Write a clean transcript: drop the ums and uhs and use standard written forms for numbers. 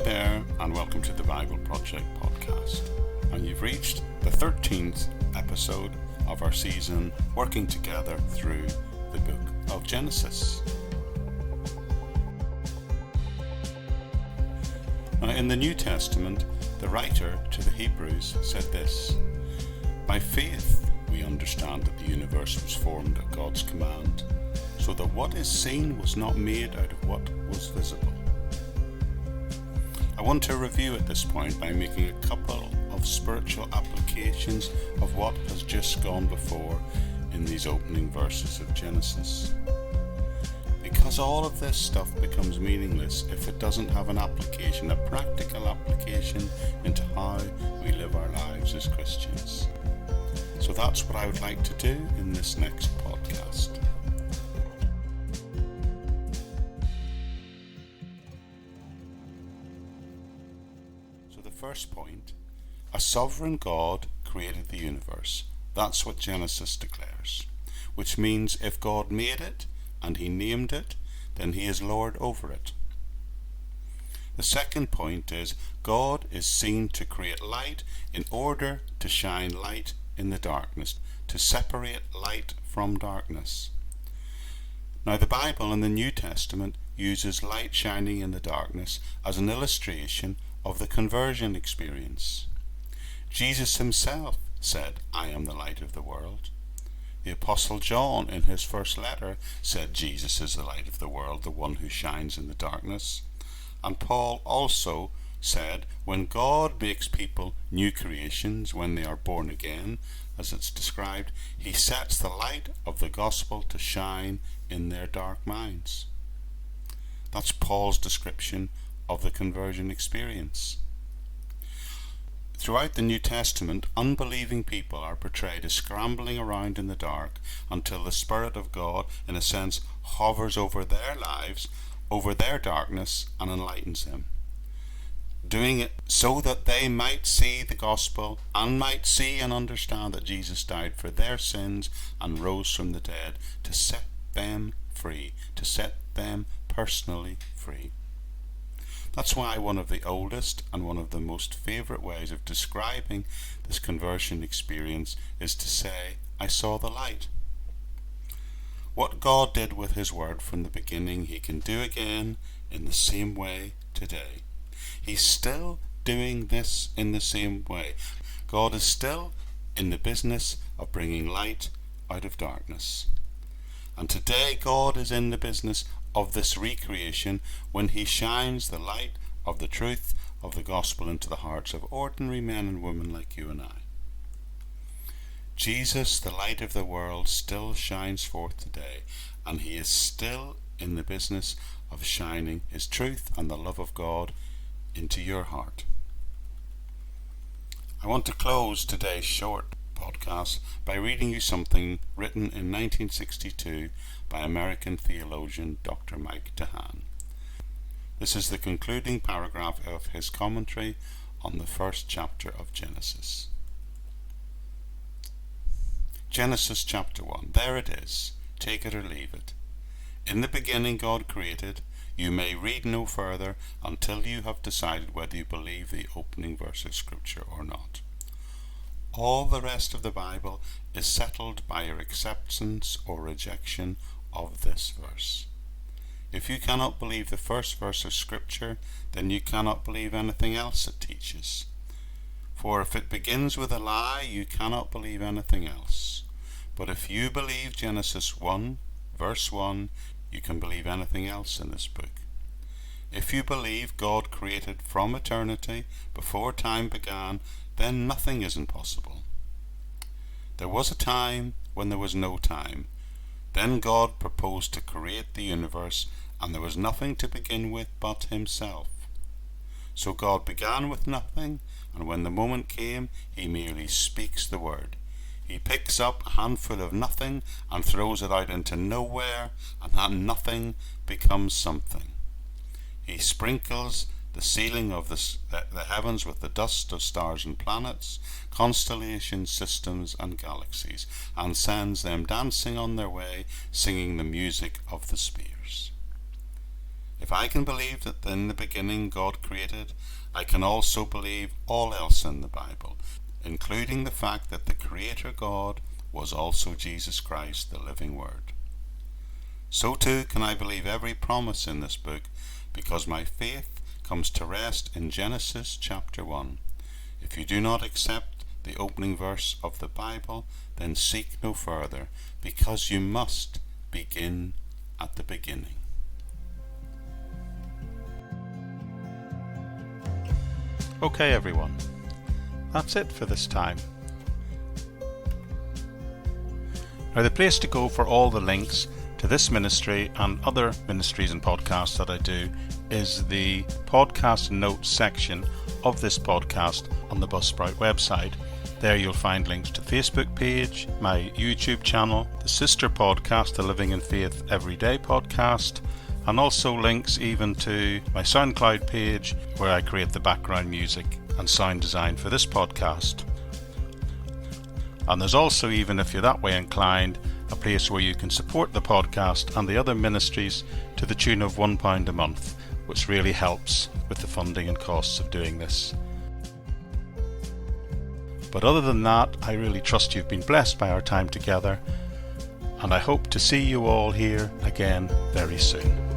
there, and welcome to the Bible Project podcast. And you've reached the 13th episode of our season working together through the book of Genesis. Now, in the New Testament, the writer to the Hebrews said this: "By faith we understand that the universe was formed at God's command, so that what is seen was not made out of what was visible." I want to review at this point by making a couple of spiritual applications of what has just gone before in these opening verses of Genesis. Because all of this stuff becomes meaningless if it doesn't have an application, a practical application into how we live our lives as Christians. So that's what I would like to do in this next podcast. First point, a sovereign God created the universe. That's what Genesis declares, which means if God made it and he named it, then he is Lord over it. The second point is God is seen to create light in order to shine light in the darkness, to separate light from darkness. Now, the Bible in the New Testament uses light shining in the darkness as an illustration of the conversion experience. Jesus himself said, "I am the light of the world." The Apostle John in his first letter said Jesus is the light of the world, the one who shines in the darkness. And Paul also said when God makes people new creations, when they are born again, as it's described, he sets the light of the gospel to shine in their dark minds. That's Paul's description of the conversion experience. Throughout the New Testament, unbelieving people are portrayed as scrambling around in the dark until the Spirit of God, in a sense, hovers over their lives, over their darkness, and enlightens them. Doing it so that they might see the gospel and might see and understand that Jesus died for their sins and rose from the dead to set them free, to set them personally free. That's why one of the oldest and one of the most favourite ways of describing this conversion experience is to say, "I saw the light." What God did with his word from the beginning, he can do again in the same way today. He's still doing this in the same way. God is still in the business of bringing light out of darkness. And today God is in the business of this recreation when he shines the light of the truth of the gospel into the hearts of ordinary men and women like you and I. Jesus, the light of the world, still shines forth today, and he is still in the business of shining his truth and the love of God into your heart. I want to close today's short podcast by reading you something written in 1962 by American theologian Dr. Mike DeHaan. This is the concluding paragraph of his commentary on the first chapter of Genesis. Genesis chapter 1. There it is. Take it or leave it. In the beginning God created. You may read no further until you have decided whether you believe the opening verse of Scripture or not. All the rest of the Bible is settled by your acceptance or rejection of this verse. If you cannot believe the first verse of Scripture, then you cannot believe anything else it teaches. For if it begins with a lie, you cannot believe anything else. But if you believe Genesis 1, verse 1, you can believe anything else in this book. If you believe God created from eternity, before time began, then nothing is impossible. There was a time when there was no time. Then God proposed to create the universe, and there was nothing to begin with but himself. So God began with nothing, and when the moment came, he merely speaks the word. He picks up a handful of nothing and throws it out into nowhere, and that nothing becomes something. He sprinkles the ceiling of the heavens with the dust of stars and planets, constellations, systems and galaxies, and sends them dancing on their way, singing the music of the spheres. If I can believe that in the beginning God created, I can also believe all else in the Bible, including the fact that the Creator God was also Jesus Christ, the living Word. So too can I believe every promise in this book, because my faith comes to rest in Genesis chapter 1. If you do not accept the opening verse of the Bible, then seek no further, because you must begin at the beginning. Okay everyone, that's it for this time. Now the place to go for all the links to this ministry and other ministries and podcasts that I do is the podcast notes section of this podcast on the Buzzsprout website. There you'll find links to the Facebook page, my YouTube channel, the sister podcast, the Living in Faith Everyday podcast, and also links even to my SoundCloud page where I create the background music and sound design for this podcast. And there's also, even if you're that way inclined, a place where you can support the podcast and the other ministries to the tune of £1 a month, which really helps with the funding and costs of doing this. But other than that, I really trust you've been blessed by our time together, and I hope to see you all here again very soon.